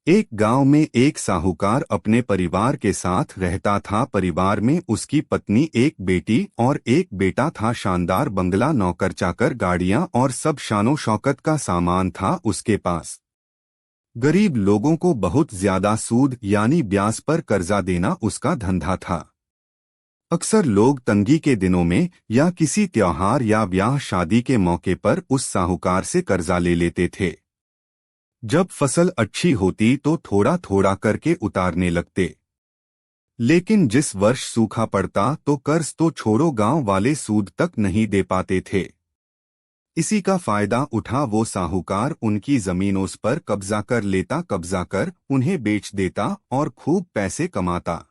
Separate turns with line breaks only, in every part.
एक गांव में एक साहूकार अपने परिवार के साथ रहता था। परिवार में उसकी पत्नी, एक बेटी और एक बेटा था। शानदार बंगला, नौकर चाकर, गाड़ियां और सब शानो शौकत का सामान था उसके पास। गरीब लोगों को बहुत ज्यादा सूद यानी ब्याज पर कर्जा देना उसका धंधा था। अक्सर लोग तंगी के दिनों में या किसी त्योहार या ब्याह शादी के मौके पर उस साहूकार से कर्जा ले लेते थे। जब फसल अच्छी होती तो थोड़ा थोड़ा करके उतारने लगते, लेकिन जिस वर्ष सूखा पड़ता तो कर्ज तो छोड़ो, गांव वाले सूद तक नहीं दे पाते थे। इसी का फायदा उठा वो साहूकार उनकी जमीनों पर कब्जा कर लेता, कब्जा कर उन्हें बेच देता और खूब पैसे कमाता।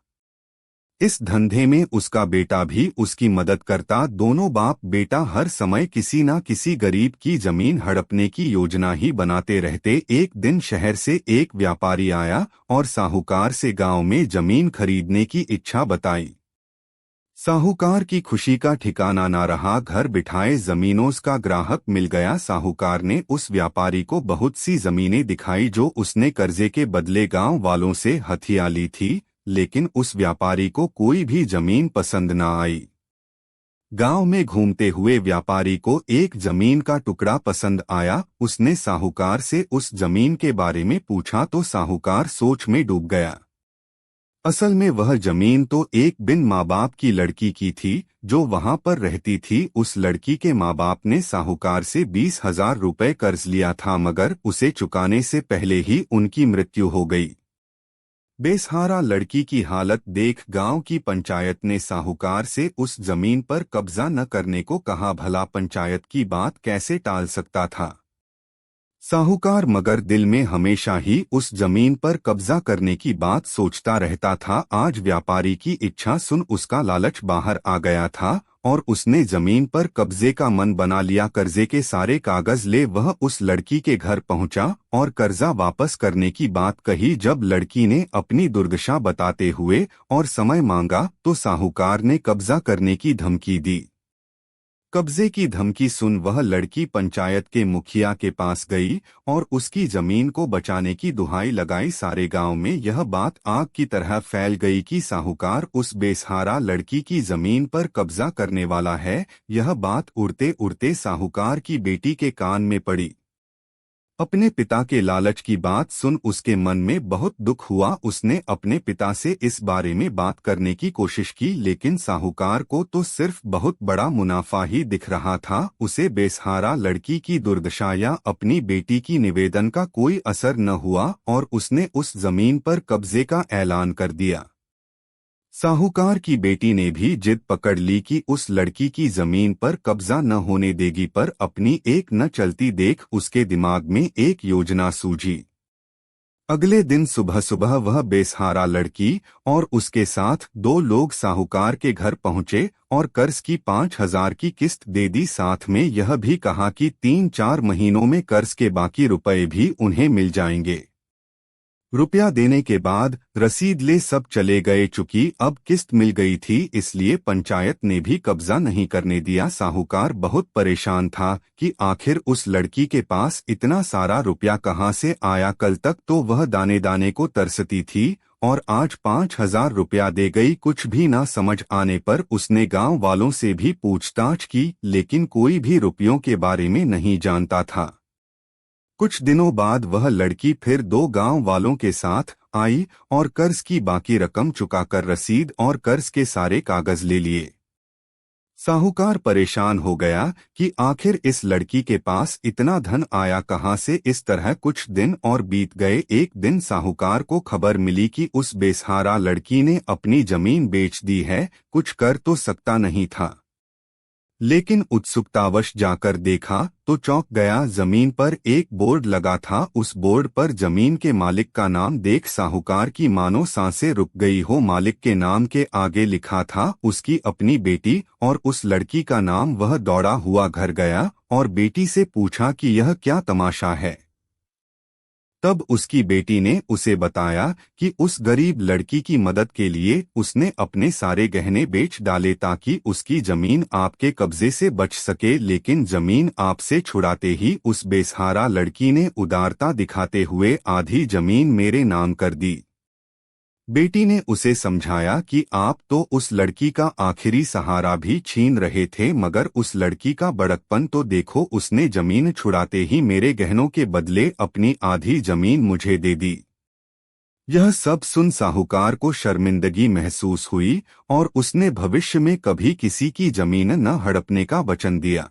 इस धंधे में उसका बेटा भी उसकी मदद करता। दोनों बाप बेटा हर समय किसी न किसी गरीब की जमीन हड़पने की योजना ही बनाते रहते। एक दिन शहर से एक व्यापारी आया और साहूकार से गांव में जमीन खरीदने की इच्छा बताई। साहूकार की खुशी का ठिकाना ना रहा। घर बिठाए जमीनों का ग्राहक मिल गया। साहूकार ने उस व्यापारी को बहुत सी जमीनें दिखाई जो उसने कर्जे के बदले गांव वालों से हथिया ली थी, लेकिन उस व्यापारी को कोई भी जमीन पसंद न आई। गांव में घूमते हुए व्यापारी को एक जमीन का टुकड़ा पसंद आया। उसने साहूकार से उस जमीन के बारे में पूछा तो साहूकार सोच में डूब गया। असल में वह जमीन तो एक बिन माँ बाप की लड़की की थी जो वहां पर रहती थी। उस लड़की के माँ बाप ने साहूकार से 20,000 रुपए कर्ज लिया था, मगर उसे चुकाने से पहले ही उनकी मृत्यु हो गई। बेसहारा लड़की की हालत देख गांव की पंचायत ने साहूकार से उस जमीन पर कब्जा न करने को कहा। भला पंचायत की बात कैसे टाल सकता था साहूकार, मगर दिल में हमेशा ही उस जमीन पर कब्जा करने की बात सोचता रहता था। आज व्यापारी की इच्छा सुन उसका लालच बाहर आ गया था और उसने जमीन पर कब्जे का मन बना लिया। कर्जे के सारे कागज ले वह उस लड़की के घर पहुंचा और कर्जा वापस करने की बात कही। जब लड़की ने अपनी दुर्दशा बताते हुए और समय मांगा तो साहूकार ने कब्जा करने की धमकी दी। कब्जे की धमकी सुन वह लड़की पंचायत के मुखिया के पास गई और उसकी जमीन को बचाने की दुहाई लगाई। सारे गांव में यह बात आग की तरह फैल गई कि साहूकार उस बेसहारा लड़की की जमीन पर कब्जा करने वाला है। यह बात उड़ते उड़ते साहूकार की बेटी के कान में पड़ी। अपने पिता के लालच की बात सुन उसके मन में बहुत दुख हुआ। उसने अपने पिता से इस बारे में बात करने की कोशिश की, लेकिन साहूकार को तो सिर्फ बहुत बड़ा मुनाफा ही दिख रहा था। उसे बेसहारा लड़की की दुर्दशा या अपनी बेटी की निवेदन का कोई असर न हुआ और उसने उस जमीन पर कब्जे का ऐलान कर दिया। साहूकार की बेटी ने भी जिद पकड़ ली कि उस लड़की की जमीन पर कब्जा न होने देगी, पर अपनी एक न चलती देख उसके दिमाग में एक योजना सूझी। अगले दिन सुबह सुबह वह बेसहारा लड़की और उसके साथ 2 लोग साहूकार के घर पहुंचे और कर्ज की 5,000 की किस्त दे दी। साथ में यह भी कहा कि 3-4 महीनों में कर्ज के बाकी रुपए भी उन्हें मिल जाएंगे। रुपया देने के बाद रसीद ले सब चले गए। चूंकि अब किस्त मिल गई थी इसलिए पंचायत ने भी कब्जा नहीं करने दिया। साहूकार बहुत परेशान था कि आखिर उस लड़की के पास इतना सारा रुपया कहाँ से आया। कल तक तो वह दाने दाने को तरसती थी और आज 5,000 रुपया दे गई। कुछ भी ना समझ आने पर उसने गांव वालों से भी पूछताछ की, लेकिन कोई भी रुपयों के बारे में नहीं जानता था। कुछ दिनों बाद वह लड़की फिर 2 गांव वालों के साथ आई और कर्ज की बाकी रकम चुकाकर रसीद और कर्ज के सारे कागज ले लिए। साहूकार परेशान हो गया कि आखिर इस लड़की के पास इतना धन आया कहां से। इस तरह कुछ दिन और बीत गए। एक दिन साहूकार को खबर मिली कि उस बेसहारा लड़की ने अपनी जमीन बेच दी है। कुछ कर तो सकता नहीं था, लेकिन उत्सुकतावश जाकर देखा तो चौंक गया। जमीन पर एक बोर्ड लगा था। उस बोर्ड पर जमीन के मालिक का नाम देख साहूकार की मानो सांसें रुक गई हो। मालिक के नाम के आगे लिखा था उसकी अपनी बेटी और उस लड़की का नाम। वह दौड़ा हुआ घर गया और बेटी से पूछा कि यह क्या तमाशा है। तब उसकी बेटी ने उसे बताया कि उस गरीब लड़की की मदद के लिए उसने अपने सारे गहने बेच डाले ताकि उसकी जमीन आपके कब्जे से बच सके, लेकिन जमीन आपसे छुड़ाते ही उस बेसहारा लड़की ने उदारता दिखाते हुए आधी जमीन मेरे नाम कर दी। बेटी ने उसे समझाया कि आप तो उस लड़की का आखिरी सहारा भी छीन रहे थे, मगर उस लड़की का बड़कपन तो देखो, उसने जमीन छुड़ाते ही मेरे गहनों के बदले अपनी आधी जमीन मुझे दे दी। यह सब सुन साहूकार को शर्मिंदगी महसूस हुई और उसने भविष्य में कभी किसी की जमीन न हड़पने का वचन दिया।